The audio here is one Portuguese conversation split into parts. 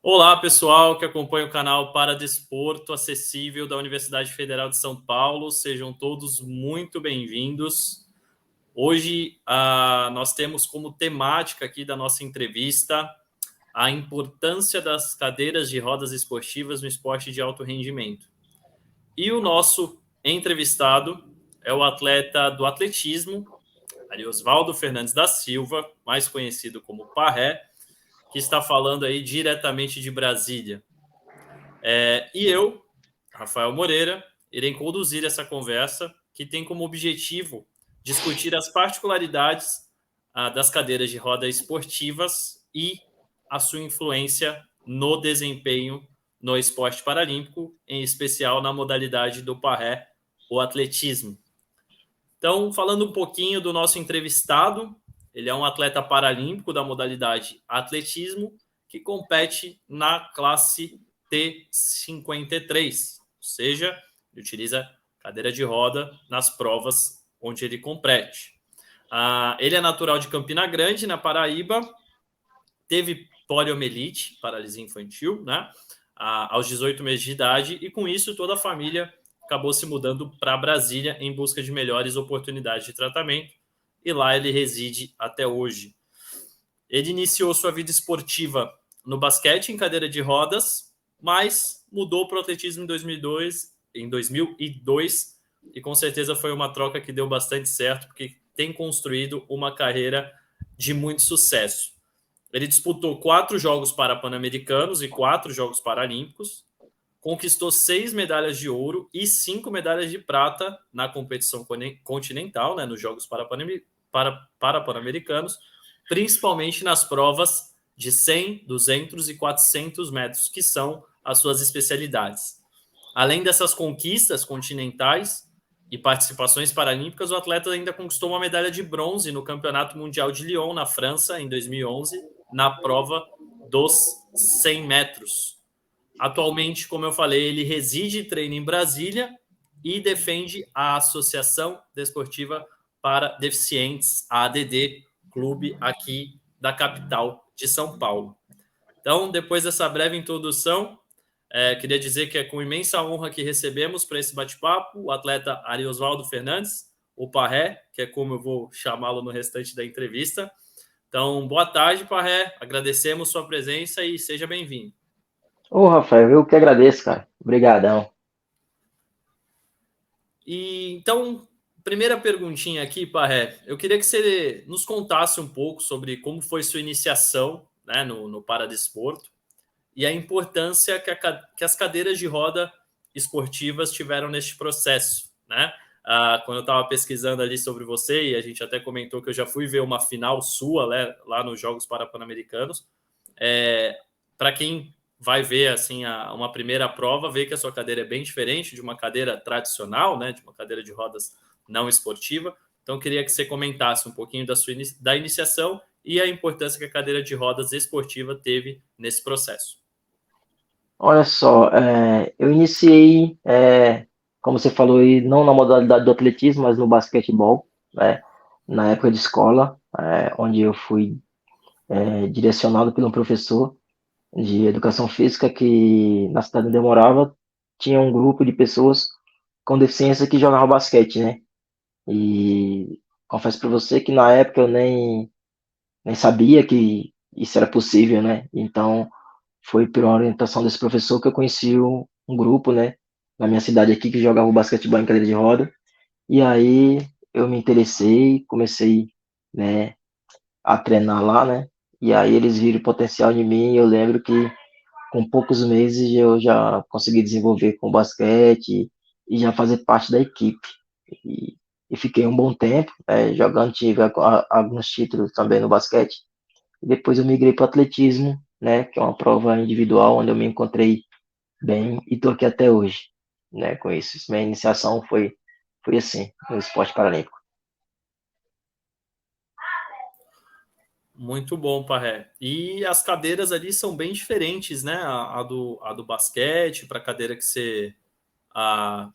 Olá, pessoal que acompanha o canal Paradesporto Acessível da Universidade Federal de São Paulo. Sejam todos muito bem-vindos. Hoje, nós temos como temática aqui da nossa entrevista a importância das cadeiras de rodas esportivas no esporte de alto rendimento. E o nosso entrevistado é o atleta do atletismo, Ariosvaldo Fernandes da Silva, mais conhecido como Parré, que está falando aí diretamente de Brasília. E eu, Rafael Moreira, irei conduzir essa conversa que tem como objetivo discutir as particularidades das cadeiras de roda esportivas e a sua influência no desempenho no esporte paralímpico, em especial na modalidade do parré, o atletismo. Então, falando um pouquinho do nosso entrevistado, ele é um atleta paralímpico da modalidade atletismo, que compete na classe T53, ou seja, ele utiliza cadeira de roda nas provas onde ele compete. Ele é natural de Campina Grande, na Paraíba, teve poliomielite, paralisia infantil, né, aos 18 meses de idade, e com isso toda a família acabou se mudando para Brasília em busca de melhores oportunidades de tratamento, e lá ele reside até hoje. Ele iniciou sua vida esportiva no basquete em cadeira de rodas, mas mudou para o atletismo em 2002, e com certeza foi uma troca que deu bastante certo, porque tem construído uma carreira de muito sucesso. Ele disputou 4 Jogos Pan-Americanos e 4 Jogos Paralímpicos, conquistou 6 medalhas de ouro e 5 medalhas de prata na competição continental, né, nos Jogos Pan-Americanos, principalmente nas provas de 100, 200 e 400 metros, que são as suas especialidades. Além dessas conquistas continentais e participações paralímpicas, o atleta ainda conquistou uma medalha de bronze no Campeonato Mundial de Lyon, na França, em 2011, na prova dos 100 metros. Atualmente, como eu falei, ele reside e treina em Brasília e defende a Associação Desportiva para Deficientes, a ADD, clube aqui da capital de São Paulo. Então, depois dessa breve introdução, queria dizer que é com imensa honra que recebemos para esse bate-papo o atleta Ariosvaldo Fernandes, o Parré, que é como eu vou chamá-lo no restante da entrevista. Então, boa tarde, Parré. Agradecemos sua presença e seja bem-vindo. Ô, Rafael, eu que agradeço, cara. Obrigadão. Então, primeira perguntinha aqui, Parré. Eu queria que você nos contasse um pouco sobre como foi sua iniciação, né, no paradesporto e a importância que as cadeiras de roda esportivas tiveram neste processo, né? Quando eu estava pesquisando ali sobre você, e a gente até comentou que eu já fui ver uma final sua, né, lá nos Jogos Pan-Americanos, para quem vai ver assim uma primeira prova, vê que a sua cadeira é bem diferente de uma cadeira tradicional, né, de uma cadeira de rodas não esportiva. Então, queria que você comentasse um pouquinho da iniciação e a importância que a cadeira de rodas esportiva teve nesse processo. Olha só, eu iniciei, como você falou, aí, não na modalidade do atletismo, mas no basquetebol, né, na época de escola, onde eu fui direcionado por um professor de educação física que na cidade onde eu morava tinha um grupo de pessoas com deficiência que jogavam basquete, né? E confesso para você que na época eu nem sabia que isso era possível, né? Então, foi por uma orientação desse professor que eu conheci um grupo, né, na minha cidade aqui, que jogava basquetebol em cadeira de roda. E aí eu me interessei, comecei, né, a treinar lá, né? E aí eles viram o potencial em mim. E eu lembro que com poucos meses eu já consegui desenvolver com o basquete e já fazer parte da equipe. E fiquei um bom tempo, jogando, tive alguns títulos também no basquete. E depois eu migrei para o atletismo, né, que é uma prova individual onde eu me encontrei bem e estou aqui até hoje, né, com isso. Minha iniciação foi assim, no esporte paralímpico. Muito bom, Parré. E as cadeiras ali são bem diferentes, né? A do basquete para a cadeira que você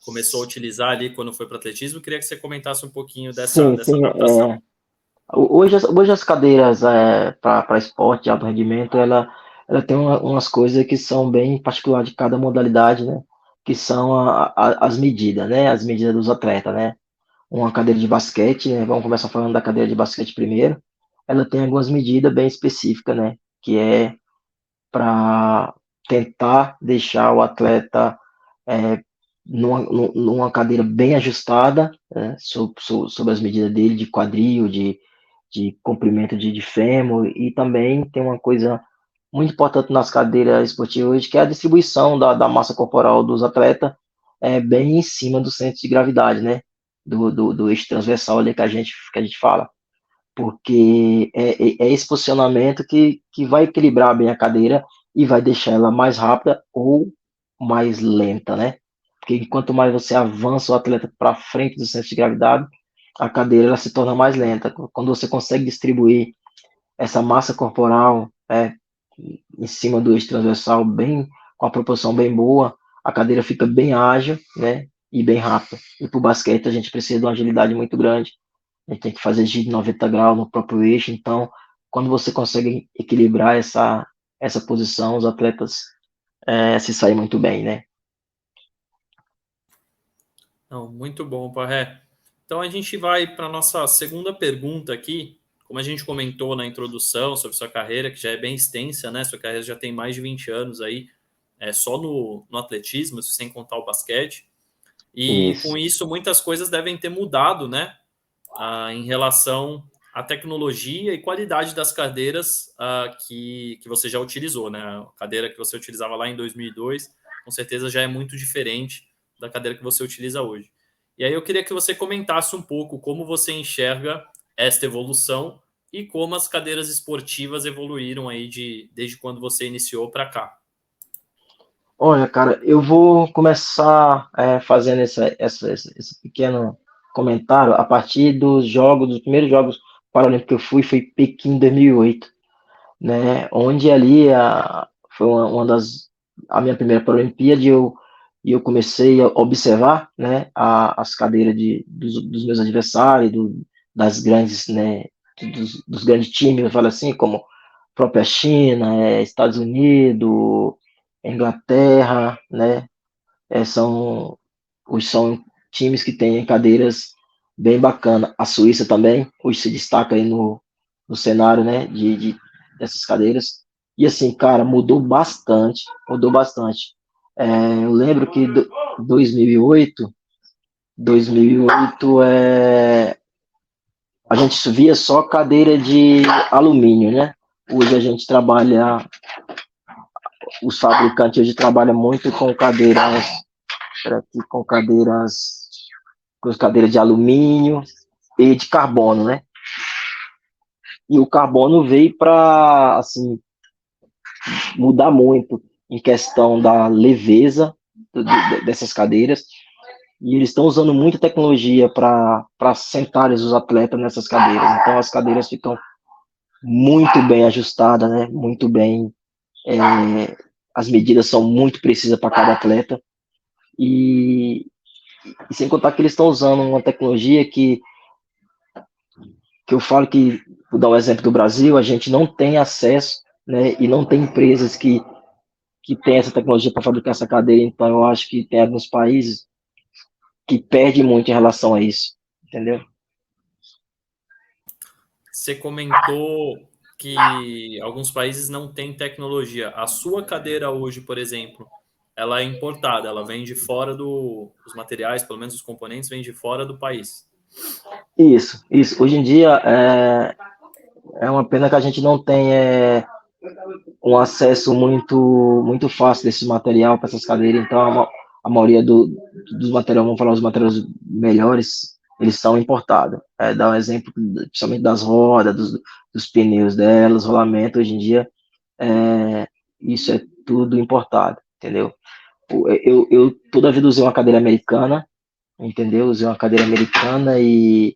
começou a utilizar ali quando foi para o atletismo. Eu queria que você comentasse um pouquinho dessa Sim. adaptação. Hoje as cadeiras para esporte de alto rendimento, ela tem umas coisas que são bem particular de cada modalidade, né? Que são as medidas, né? As medidas dos atletas, né? Uma cadeira de basquete, né? Vamos começar falando da cadeira de basquete primeiro. Ela tem algumas medidas bem específicas, né? Que é para tentar deixar o atleta é, numa cadeira bem ajustada, né? Sobre as medidas dele de quadril, de comprimento de fêmur, e também tem uma coisa muito importante nas cadeiras esportivas hoje, que é a distribuição da massa corporal dos atletas bem em cima do centro de gravidade, né? Do eixo transversal ali que a gente fala. Porque é esse posicionamento que vai equilibrar bem a cadeira e vai deixar ela mais rápida ou mais lenta, né? Porque quanto mais você avança o atleta para frente do centro de gravidade, a cadeira ela se torna mais lenta. Quando você consegue distribuir essa massa corporal em cima do eixo transversal, bem com a proporção bem boa, a cadeira fica bem ágil, né? E bem rápida. E para o basquete a gente precisa de uma agilidade muito grande. A gente tem que fazer giro de 90 graus no próprio eixo. Então, quando você consegue equilibrar essa posição, os atletas se saem muito bem, né? Não, muito bom, Parré. Então a gente vai para a nossa segunda pergunta aqui. Como a gente comentou na introdução sobre sua carreira, que já é bem extensa, né? Sua carreira já tem mais de 20 anos aí, só no atletismo, sem contar o basquete. E com Isso. isso, muitas coisas devem ter mudado, né? Em relação à tecnologia e qualidade das cadeiras que você já utilizou, né? A cadeira que você utilizava lá em 2002, com certeza já é muito diferente da cadeira que você utiliza hoje. E aí eu queria que você comentasse um pouco como você enxerga esta evolução e como as cadeiras esportivas evoluíram aí desde quando você iniciou para cá. Olha, cara, eu vou começar fazendo esse pequeno comentário a partir dos primeiros Jogos Paralímpicos que eu fui, foi Pequim 2008, né? Onde ali foi uma a minha primeira Paralimpíada e eu comecei a observar, né, as cadeiras dos meus adversários, das grandes, né, dos grandes times, eu falo assim, como própria China, Estados Unidos, Inglaterra, né, são times que têm cadeiras bem bacanas. A Suíça também, hoje se destaca aí no cenário, né, dessas cadeiras. E assim, cara, mudou bastante, mudou bastante. Eu lembro que 2008 a gente via só cadeira de alumínio, né? Hoje a gente trabalha, os fabricantes hoje trabalham muito com cadeiras, com cadeiras de alumínio e de carbono, né? E o carbono veio para, assim, mudar muito em questão da leveza dessas cadeiras. E eles estão usando muita tecnologia para sentar os atletas nessas cadeiras. Então as cadeiras ficam muito bem ajustadas, né? Muito bem. As medidas são muito precisas para cada atleta. E sem contar que eles estão usando uma tecnologia que eu falo que, vou dar um exemplo do Brasil, a gente não tem acesso, né? E não tem empresas que têm essa tecnologia para fabricar essa cadeira. Então eu acho que tem alguns países que perdem muito em relação a isso, entendeu? Você comentou que alguns países não têm tecnologia. A sua cadeira hoje, por exemplo, ela é importada, ela vem de fora os materiais, pelo menos os componentes, vêm de fora do país. Isso, isso. Hoje em dia é uma pena que a gente não tem um acesso muito fácil desse material para essas cadeiras. Então a maioria dos materiais, vamos falar os materiais melhores, eles são importados. Dá um exemplo, principalmente das rodas, dos pneus delas, rolamento, hoje em dia, isso é tudo importado, entendeu? Eu toda a vida usei uma cadeira americana, entendeu? Usei uma cadeira americana e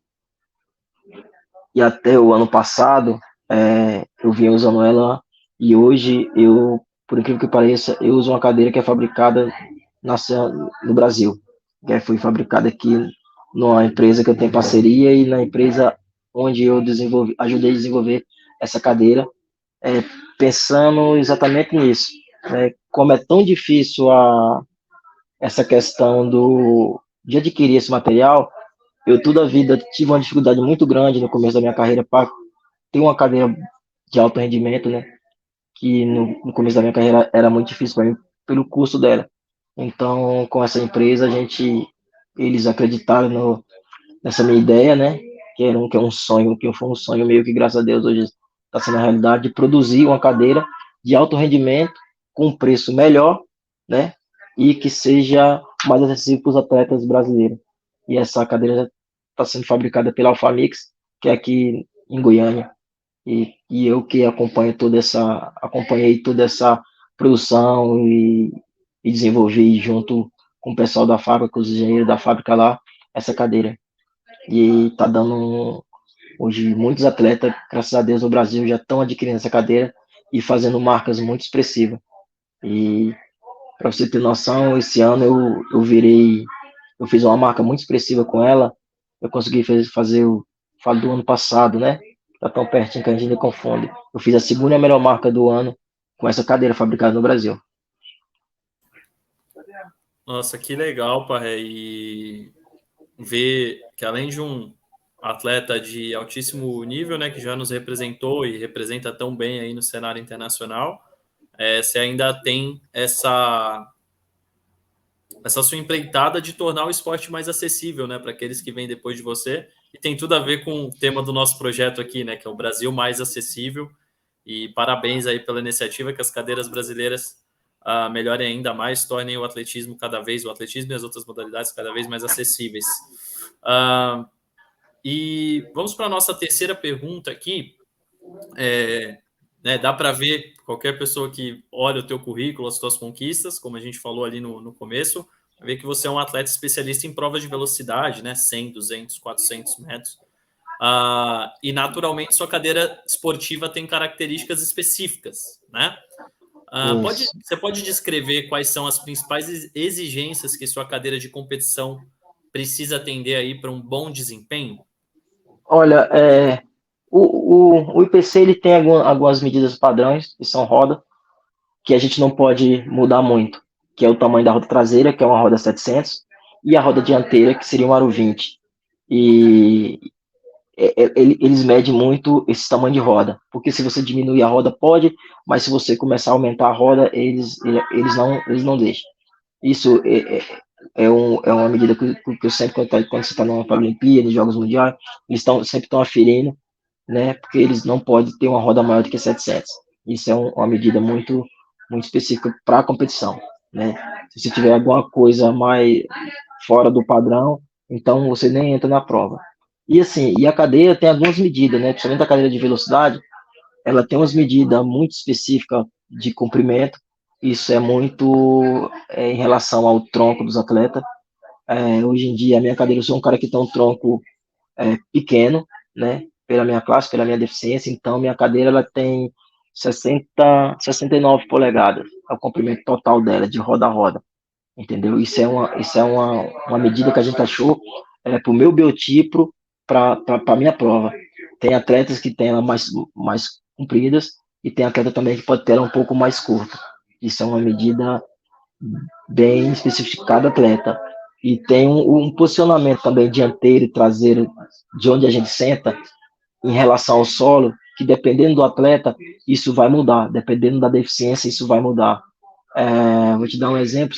até o ano passado eu vinha usando ela e hoje por incrível que pareça, eu uso uma cadeira que é fabricada no Brasil, que foi fabricada aqui numa empresa que eu tenho parceria e na empresa onde eu ajudei a desenvolver essa cadeira, pensando exatamente nisso, né? Como é tão difícil essa questão de adquirir esse material, eu toda a vida tive uma dificuldade muito grande no começo da minha carreira para ter uma cadeira de alto rendimento, né? Que no começo da minha carreira era muito difícil para mim pelo custo dela. Então, com essa empresa, eles acreditaram nessa minha ideia, né? Que é um sonho, que foi um sonho meio que, graças a Deus, hoje está sendo a realidade, de produzir uma cadeira de alto rendimento com um preço melhor, né? E que seja mais acessível para os atletas brasileiros. E essa cadeira está sendo fabricada pela Alfamix, que é aqui em Goiânia. E eu que acompanhei toda essa produção e desenvolvi junto com o pessoal da fábrica, com os engenheiros da fábrica lá, essa cadeira. E tá dando, hoje, muitos atletas, graças a Deus, no Brasil já estão adquirindo essa cadeira e fazendo marcas muito expressivas. E para você ter noção, esse ano eu fiz uma marca muito expressiva com ela. Eu consegui fazer falo do ano passado, né? Tá tão pertinho que a gente ainda confunde. Eu fiz a segunda melhor marca do ano com essa cadeira fabricada no Brasil. Nossa, que legal, Parré. E ver que além de um atleta de altíssimo nível, né, que já nos representou e representa tão bem aí no cenário internacional, você ainda tem essa sua empreitada de tornar o esporte mais acessível, né, para aqueles que vêm depois de você. E tem tudo a ver com o tema do nosso projeto aqui, né, que é o Brasil mais acessível. E parabéns aí pela iniciativa, que as cadeiras brasileiras melhorem ainda mais, tornem o atletismo e as outras modalidades cada vez mais acessíveis. E vamos para a nossa terceira pergunta aqui. Né, dá para ver, qualquer pessoa que olha o teu currículo, as tuas conquistas, como a gente falou ali no começo, ver que você é um atleta especialista em provas de velocidade, né, 100, 200, 400 metros. E naturalmente sua cadeira esportiva tem características específicas, né? Você pode descrever quais são as principais exigências que sua cadeira de competição precisa atender aí para um bom desempenho? Olha, o IPC ele tem algumas medidas padrões, que são roda, que a gente não pode mudar muito, que é o tamanho da roda traseira, que é uma roda 700, e a roda dianteira, que seria um aro 20. E eles medem muito esse tamanho de roda, porque se você diminuir a roda pode, mas se você começar a aumentar a roda, eles não deixam. Isso é uma medida que eu sempre, quando você está numa Paralimpíada, nos Jogos Mundiais, eles sempre estão aferindo, né, porque eles não podem ter uma roda maior do que 700. Isso é uma medida muito específica para a competição, né? Se você tiver alguma coisa mais fora do padrão, então você nem entra na prova. E assim, a cadeira tem algumas medidas, né? Principalmente a cadeira de velocidade, ela tem umas medidas muito específicas de comprimento. Isso é muito em relação ao tronco dos atletas. Hoje em dia, a minha cadeira, eu sou um cara que tem um tronco pequeno, né? Pela minha classe, pela minha deficiência. Então, minha cadeira ela tem 69 polegadas. É o comprimento total dela, de roda a roda. Entendeu? Isso é uma medida que a gente achou para o meu biotipo, para a minha prova. Tem atletas que têm ela mais compridas e tem atleta também que pode ter ela um pouco mais curta. Isso é uma medida bem específica de cada atleta. E tem um posicionamento também dianteiro e traseiro de onde a gente senta em relação ao solo, que dependendo do atleta, isso vai mudar. Dependendo da deficiência, isso vai mudar. Vou te dar um exemplo,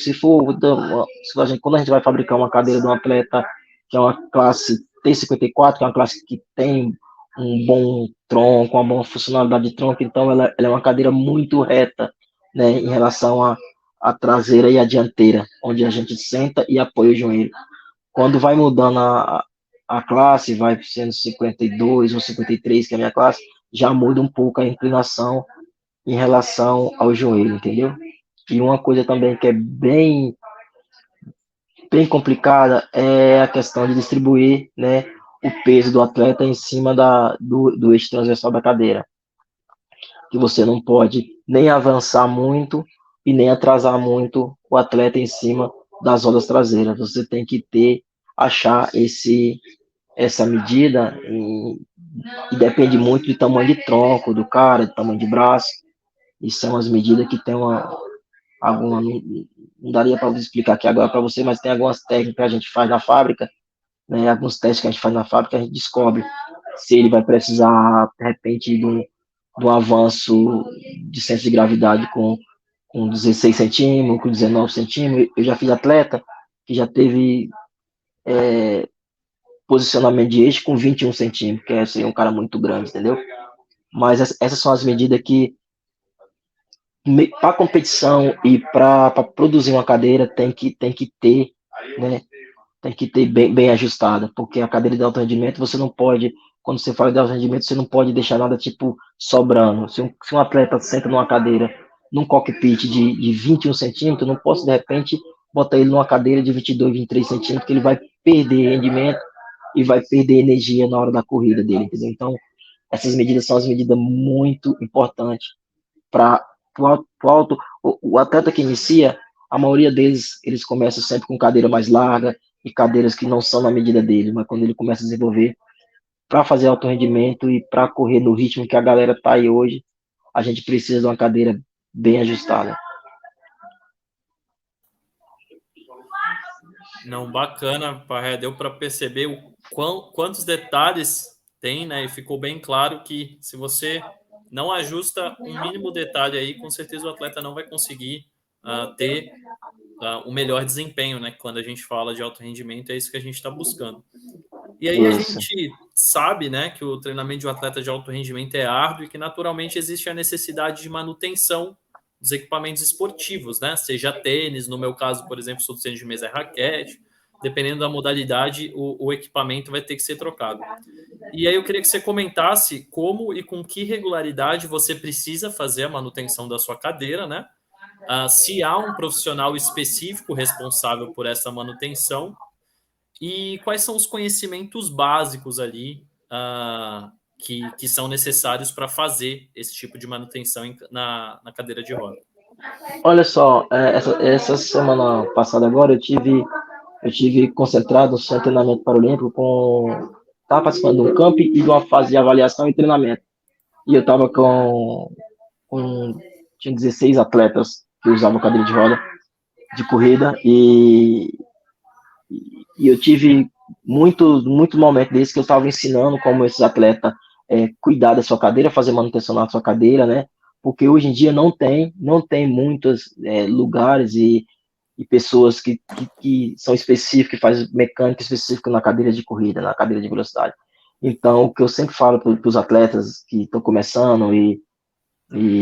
quando a gente vai fabricar uma cadeira de um atleta que é uma classe T54, que é uma classe que tem um bom tronco, uma boa funcionalidade de tronco, então ela é uma cadeira muito reta, né, em relação à traseira e à dianteira, onde a gente senta e apoia o joelho. Quando vai mudando a classe, vai sendo 52 ou 53, que é a minha classe, já muda um pouco a inclinação em relação ao joelho, entendeu? E uma coisa também que é bem complicada é a questão de distribuir, né, o peso do atleta em cima do eixo transversal da cadeira. Que você não pode nem avançar muito e nem atrasar muito o atleta em cima das rodas traseiras. Você tem que achar essa medida e depende muito do tamanho de tronco do cara, do tamanho de braço. Isso é umas medidas que tem alguma, não daria para explicar aqui agora para você, mas tem algumas técnicas que a gente faz na fábrica, né, alguns testes que a gente faz na fábrica, a gente descobre se ele vai precisar, de repente, de um avanço de centro de gravidade com 16 centímetros, com 19 centímetros. Eu já fiz atleta que já teve posicionamento de eixo com 21 centímetros, que é um cara muito grande, entendeu? Mas essas são as medidas que, para competição e para produzir uma cadeira, tem que ter, né? Tem que ter bem ajustada, porque a cadeira de alto rendimento, você não pode, quando você fala de alto rendimento, você não pode deixar nada tipo sobrando. Se um atleta senta numa cadeira, num cockpit de 21 centímetros, eu não posso, de repente, botar ele numa cadeira de 22, 23 centímetros, que ele vai perder rendimento e vai perder energia na hora da corrida dele, entendeu? Então, essas medidas são as medidas muito importantes para o alto. O atleta que inicia, a maioria deles, eles começam sempre com cadeira mais larga e cadeiras que não são na medida dele, mas quando ele começa a desenvolver para fazer alto rendimento e para correr no ritmo que a galera está aí hoje, a gente precisa de uma cadeira bem ajustada. Não, bacana, Parré, deu para perceber quantos detalhes tem, né? E ficou bem claro que se você não ajusta um mínimo detalhe aí, com certeza o atleta não vai conseguir ter o melhor desempenho, né? Quando a gente fala de alto rendimento, é isso que a gente está buscando. E aí a Isso. gente sabe, né, que o treinamento de um atleta de alto rendimento é árduo e que naturalmente existe a necessidade de manutenção dos equipamentos esportivos, né? Seja tênis, no meu caso, por exemplo, sou do tênis de mesa é raquete, dependendo da modalidade, o equipamento vai ter que ser trocado. E aí eu queria que você comentasse como e com que regularidade você precisa fazer a manutenção da sua cadeira, né? Se há um profissional específico responsável por essa manutenção e quais são os conhecimentos básicos ali que são necessários para fazer esse tipo de manutenção na cadeira de roda. Olha só, essa semana passada agora eu tive concentrado no seu treinamento paralímpico com estava participando de um camp e de uma fase de avaliação e treinamento. E eu estava com tinha 16 atletas que usavam cadeira de roda de corrida e eu tive muitos momentos desses que eu estava ensinando como esses atletas cuidar da sua cadeira, fazer manutenção na sua cadeira, né? Porque hoje em dia não tem muitos lugares e pessoas que são específicas, que fazem mecânica específica na cadeira de corrida, na cadeira de velocidade. Então, o que eu sempre falo para os atletas que estão começando e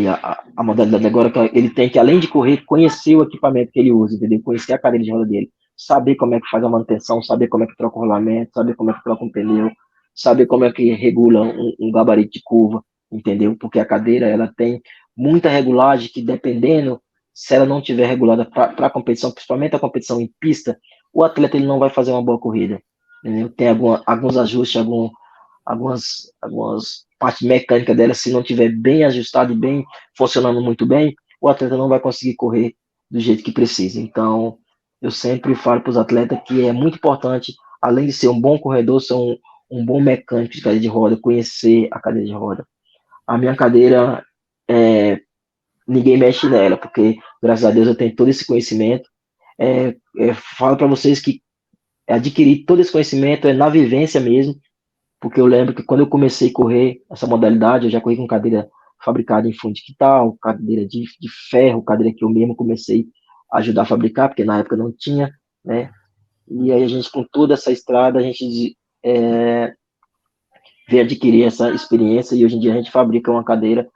a modalidade agora, que ele tem que, além de correr, conhecer o equipamento que ele usa, entendeu? Conhecer a cadeira de roda dele, saber como é que faz a manutenção, saber como é que troca o rolamento, saber como é que troca um pneu, saber como é que regula um gabarito de curva, entendeu? Porque a cadeira, ela tem muita regulagem que, dependendo, se ela não tiver regulada para a competição, principalmente a competição em pista, o atleta ele não vai fazer uma boa corrida, entendeu? Tem alguns ajustes, algumas partes mecânicas dela, se não tiver bem ajustado e bem funcionando muito bem, o atleta não vai conseguir correr do jeito que precisa. Então, eu sempre falo para os atletas que é muito importante, além de ser um bom corredor, ser um bom mecânico de cadeira de roda, conhecer a cadeira de roda. A minha cadeira, ninguém mexe nela, porque, graças a Deus, eu tenho todo esse conhecimento. Falo para vocês que adquirir todo esse conhecimento é na vivência mesmo, porque eu lembro que quando eu comecei a correr essa modalidade, eu já corri com cadeira fabricada em fundo de quintal, cadeira de ferro, cadeira que eu mesmo comecei a ajudar a fabricar, porque na época não tinha, né? E aí a gente, com toda essa estrada, a gente veio adquirir essa experiência e hoje em dia a gente fabrica uma cadeira,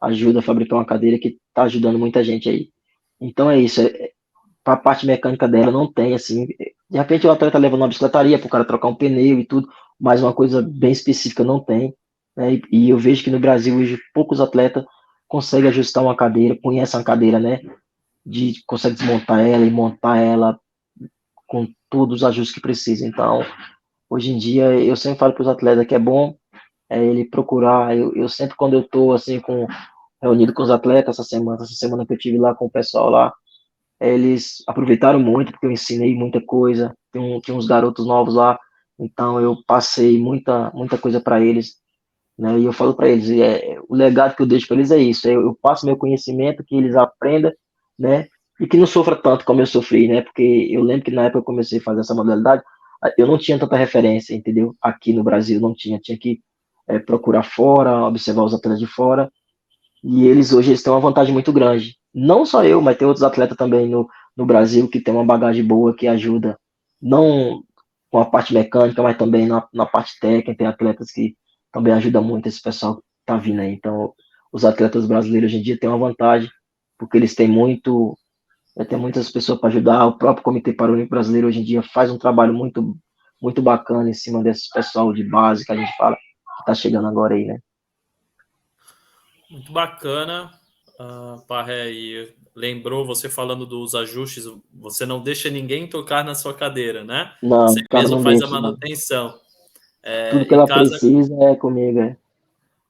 ajuda a fabricar uma cadeira que está ajudando muita gente aí. Então é isso, para a parte mecânica dela não tem, assim, de repente o atleta leva uma bicicletaria para o cara trocar um pneu e tudo, mas uma coisa bem específica não tem, né? E eu vejo que no Brasil hoje poucos atletas conseguem ajustar uma cadeira, conhecem a cadeira, né? Consegue desmontar ela e montar ela com todos os ajustes que precisa. Então, hoje em dia, eu sempre falo para os atletas que é bom ele procurar, eu sempre quando eu estou assim reunido com os atletas essa semana que eu tive lá com o pessoal lá, eles aproveitaram muito, porque eu ensinei muita coisa, tinha uns garotos novos lá, então eu passei muita coisa para eles, né? E eu falo para eles, o legado que eu deixo para eles é isso, eu passo meu conhecimento, que eles aprendam, né? E que não sofra tanto como eu sofri, né? Porque eu lembro que na época que eu comecei a fazer essa modalidade, eu não tinha tanta referência, entendeu? Aqui no Brasil não tinha que procurar fora, observar os atletas de fora, e eles hoje eles têm uma vantagem muito grande. Não só eu, mas tem outros atletas também no Brasil que tem uma bagagem boa que ajuda, não com a parte mecânica, mas também na parte técnica. Tem atletas que também ajudam muito esse pessoal que tá vindo aí. Então, os atletas brasileiros hoje em dia têm uma vantagem, porque eles têm tem muitas pessoas para ajudar. O próprio Comitê Paralímpico Brasileiro hoje em dia faz um trabalho muito bacana em cima desse pessoal de base que a gente fala, que está chegando agora aí, né? Muito bacana, Parré, e lembrou você falando dos ajustes, você não deixa ninguém tocar na sua cadeira, né? Você Não, cara, mesmo não faz a deixa, não. manutenção. Tudo É, que ela precisa é comigo, é.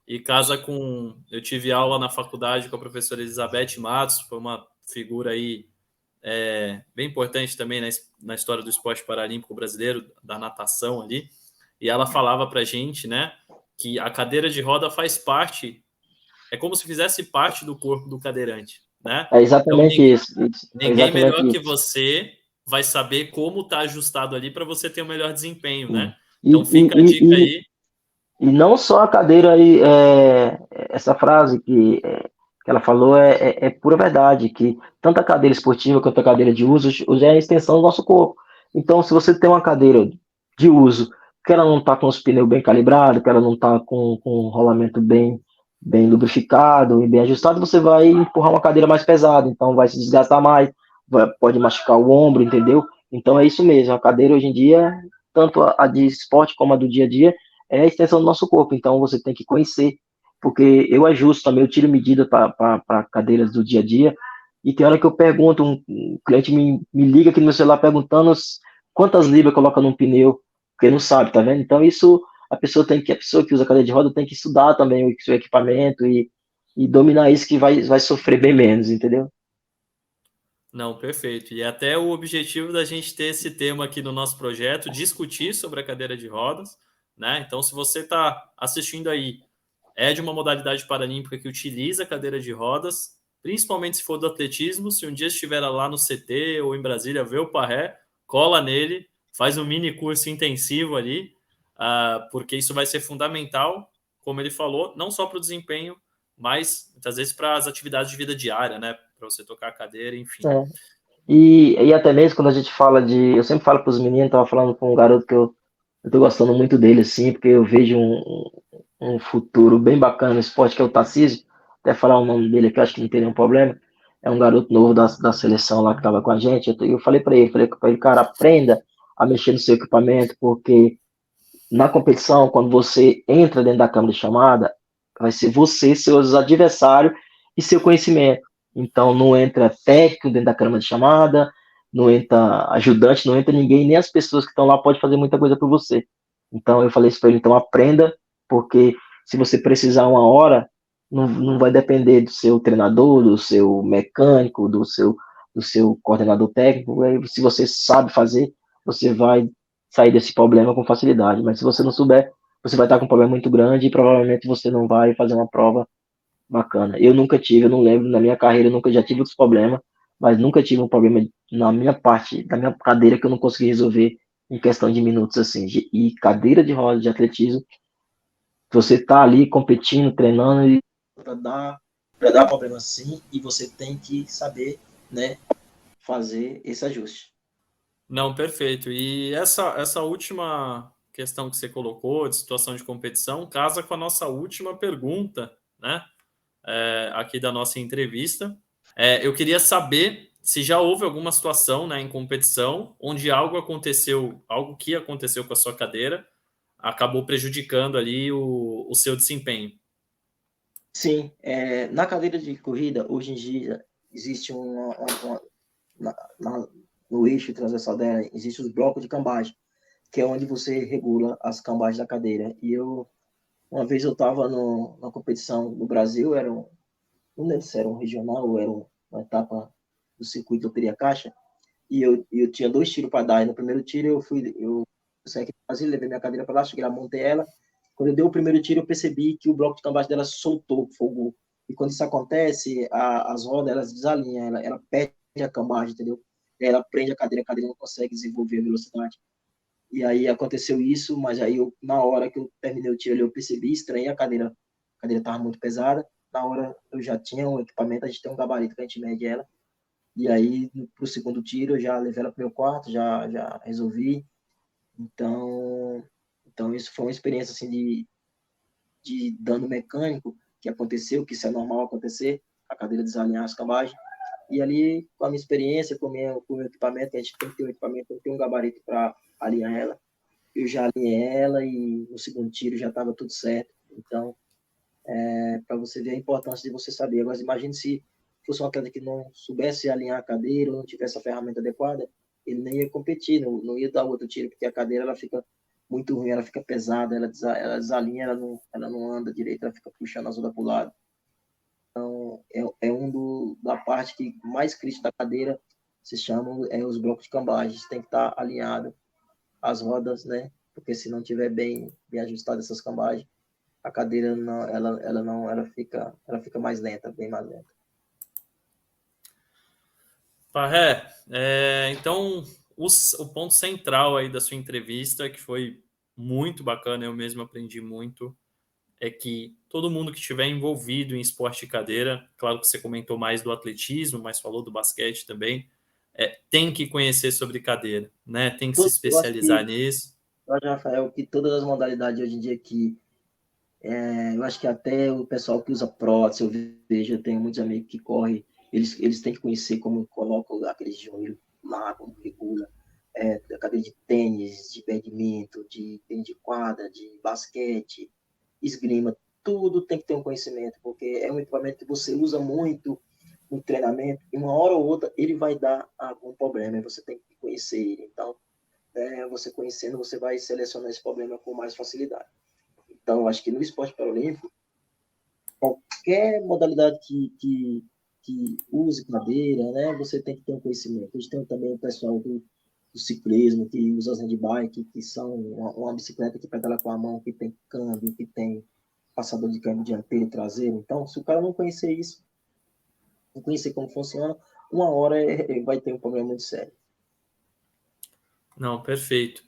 e casa com. Eu tive aula na faculdade com a professora Elizabeth Matos, foi uma figura aí bem importante também na história do esporte paralímpico brasileiro, da natação ali. E ela falava para gente, né, que a cadeira de roda faz parte, é como se fizesse parte do corpo do cadeirante, né? É Então exatamente isso, é ninguém exatamente melhor que isso. você vai saber como está ajustado ali para você ter o melhor desempenho, Sim. né? Então fica a dica aí. E não só a cadeira aí, essa frase que ela falou é pura verdade, que tanto a cadeira esportiva quanto a cadeira de uso é a extensão do nosso corpo. Então, se você tem uma cadeira de uso, que ela não está com os pneus bem calibrados, que ela não está com um rolamento bem lubrificado e bem ajustado, você vai empurrar uma cadeira mais pesada, então vai se desgastar mais, pode machucar o ombro, entendeu? Então é isso mesmo, a cadeira hoje em dia, tanto a de esporte como a do dia a dia, é a extensão do nosso corpo, então você tem que conhecer, porque eu ajusto também, eu tiro medida para cadeiras do dia a dia, e tem hora que eu pergunto, um cliente me liga aqui no meu celular perguntando quantas libras coloca num pneu, porque não sabe, tá vendo? Então isso, a pessoa que usa cadeira de roda tem que estudar também o seu equipamento e dominar isso que vai sofrer bem menos, entendeu? Não, perfeito. E até o objetivo da gente ter esse tema aqui no nosso projeto, discutir sobre a cadeira de rodas, né? Então, se você está assistindo aí, é de uma modalidade paralímpica que utiliza a cadeira de rodas, principalmente se for do atletismo, se um dia estiver lá no CT ou em Brasília, vê o Parré, cola nele, faz um mini curso intensivo ali, porque isso vai ser fundamental, como ele falou, não só para o desempenho, mas muitas vezes para as atividades de vida diária, né? Para você tocar a cadeira, enfim. É. E até mesmo quando a gente fala eu sempre falo para os meninos, tava falando com um garoto que eu tô gostando muito dele, assim, porque eu vejo um futuro bem bacana no esporte, que é o Tarcísio. Até falar o nome dele aqui, eu acho que não tem nenhum problema. É um garoto novo da seleção lá que estava com a gente. Eu falei para ele, cara, aprenda a mexer no seu equipamento, porque na competição, quando você entra dentro da câmara de chamada, vai ser você, seus adversários e seu conhecimento. Então, não entra técnico dentro da câmara de chamada, não entra ajudante, não entra ninguém, nem as pessoas que estão lá podem fazer muita coisa por você. Então, eu falei isso para ele, então aprenda, porque se você precisar uma hora, não vai depender do seu treinador, do seu mecânico, do seu coordenador técnico. Aí, se você sabe fazer, você vai sair desse problema com facilidade. Mas se você não souber, você vai estar com um problema muito grande e provavelmente você não vai fazer uma prova bacana. Eu nunca tive, eu não lembro, na minha carreira, eu nunca já tive outros problemas, mas nunca tive um problema na minha parte, da minha cadeira que eu não consegui resolver em questão de minutos assim. E cadeira de roda de atletismo, você tá ali competindo, treinando e para dar problema sim, e você tem que saber, né, fazer esse ajuste. Não, perfeito. E essa última questão que você colocou, de situação de competição, casa com a nossa última pergunta, né? Aqui da nossa entrevista. Eu queria saber se já houve alguma situação, né, em competição onde algo aconteceu, algo que aconteceu com a sua cadeira, acabou prejudicando ali o seu desempenho. Sim, na cadeira de corrida, hoje em dia, existe no eixo transversal dela, existe os blocos de cambagem, que é onde você regula as cambagens da cadeira. Uma vez eu estava na competição no Brasil, não lembro se era um regional ou era uma etapa do circuito do Caixa, e eu tinha dois tiros para dar, e no primeiro tiro eu saí aqui do Brasil, levei minha cadeira para lá, cheguei lá, montei ela, Quando eu dei o primeiro tiro, eu percebi que o bloco de cambagem dela soltou fogo. E quando isso acontece, as rodas, elas desalinham, ela perde a cambagem, entendeu? Ela prende a cadeira não consegue desenvolver a velocidade. E aí aconteceu isso, mas aí na hora que eu terminei o tiro, eu percebi, estranhei a cadeira estava muito pesada. Na hora eu já tinha um equipamento, a gente tem um gabarito que a gente mede ela. E aí, pro segundo tiro, eu já levei ela pro meu quarto, já resolvi. Então, isso foi uma experiência assim de dano mecânico que aconteceu, que isso é normal acontecer, a cadeira desalinhar as cambagens. E ali, com a minha experiência, com o meu equipamento, que a gente tem que ter um equipamento, tem que ter um gabarito para alinhar ela. Eu já alinhei ela e no segundo tiro já estava tudo certo. Então, para você ver a importância de você saber. Agora, imagine se fosse um atleta que não soubesse alinhar a cadeira ou não tivesse a ferramenta adequada, ele nem ia competir, não ia dar outro tiro, porque a cadeira ela fica muito ruim, ela fica pesada, ela desalinha, ela não anda direito, ela fica puxando as rodas para o lado. Então, é da parte que mais crítica da cadeira se chama os blocos de cambagem, tem que estar alinhado as rodas, né? Porque se não tiver bem ajustado essas cambagens, a cadeira não, ela não, ela fica mais lenta, bem mais lenta. Parré, então o ponto central aí da sua entrevista, que foi muito bacana, eu mesmo aprendi muito, é que todo mundo que estiver envolvido em esporte de cadeira, claro que você comentou mais do atletismo, mas falou do basquete também, tem que conhecer sobre cadeira, né? Tem que se Eu acho que, especializar nisso. Rafael, que todas as modalidades hoje em dia eu acho que até o pessoal que usa prótese, eu vejo, eu tenho muitos amigos que correm, eles têm que conhecer como colocam aquele joelho lá, como regula, a cadeira de tênis, de badminton, de tênis de quadra, de basquete, esgrima, tudo tem que ter um conhecimento, porque é um equipamento que você usa muito no treinamento, e uma hora ou outra ele vai dar algum problema, e você tem que conhecer ele. Então, você conhecendo, você vai selecionar esse problema com mais facilidade. Então, eu acho que no esporte paralímpico, qualquer modalidade que use cadeira, né, você tem que ter um conhecimento. A gente tem também o pessoal do ciclismo, que usa as handbike, que são uma bicicleta que pedala com a mão, que tem câmbio, que tem passador de câmbio dianteiro e traseiro. Então, se o cara não conhecer isso, não conhecer como funciona, uma hora vai ter um problema muito sério. Não, perfeito.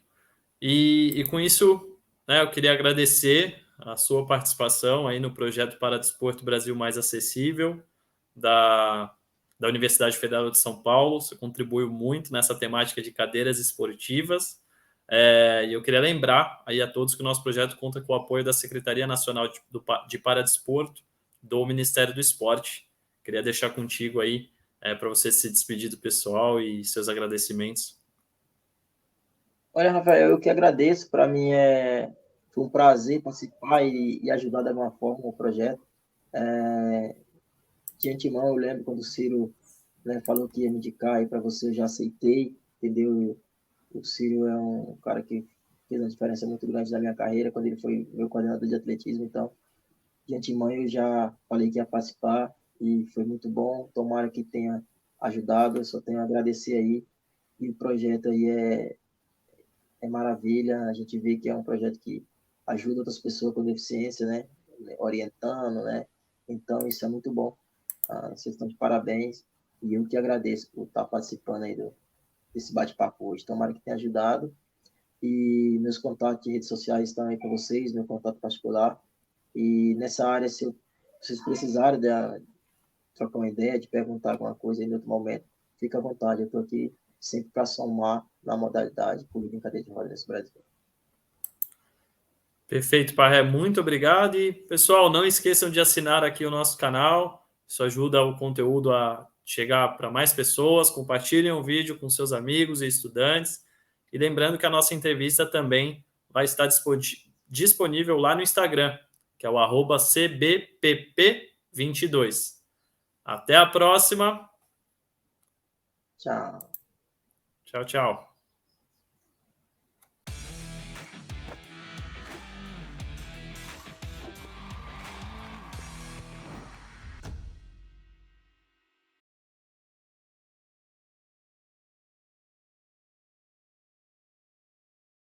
E com isso, né, eu queria agradecer a sua participação aí no projeto Para Desporto Brasil Mais Acessível da Universidade Federal de São Paulo. Você contribuiu muito nessa temática de cadeiras esportivas. E eu queria lembrar aí a todos que o nosso projeto conta com o apoio da Secretaria Nacional de Paradesporto do Ministério do Esporte. Queria deixar contigo aí para você se despedir do pessoal e seus agradecimentos. Olha, Rafael, eu que agradeço. Para mim foi um prazer participar e ajudar de alguma forma o projeto. De antemão, eu lembro quando o Ciro, né, falou que ia me indicar e para você eu já aceitei, entendeu? O Ciro é um cara que fez uma diferença muito grande na minha carreira quando ele foi meu coordenador de atletismo. Então, de antemão, eu já falei que ia participar e foi muito bom. Tomara que tenha ajudado. Eu só tenho a agradecer aí. E o projeto aí é maravilha. A gente vê que é um projeto que ajuda outras pessoas com deficiência, né? Orientando, né? Então, isso é muito bom. Vocês estão de parabéns. E eu que agradeço por estar participando aí desse bate-papo hoje. Tomara que tenha ajudado. E meus contatos de redes sociais estão aí para vocês, meu contato particular. E nessa área, se vocês precisarem trocar uma ideia, de perguntar alguma coisa em outro momento, fica à vontade. Eu estou aqui sempre para somar na modalidade por brincadeira de roda nesse Brasil. Perfeito, Parré. Muito obrigado. E, pessoal, não esqueçam de assinar aqui o nosso canal. Isso ajuda o conteúdo a chegar para mais pessoas. Compartilhem o vídeo com seus amigos e estudantes. E lembrando que a nossa entrevista também vai estar disponível lá no Instagram, que é o @cbpp22. Até a próxima. Tchau. Tchau, tchau.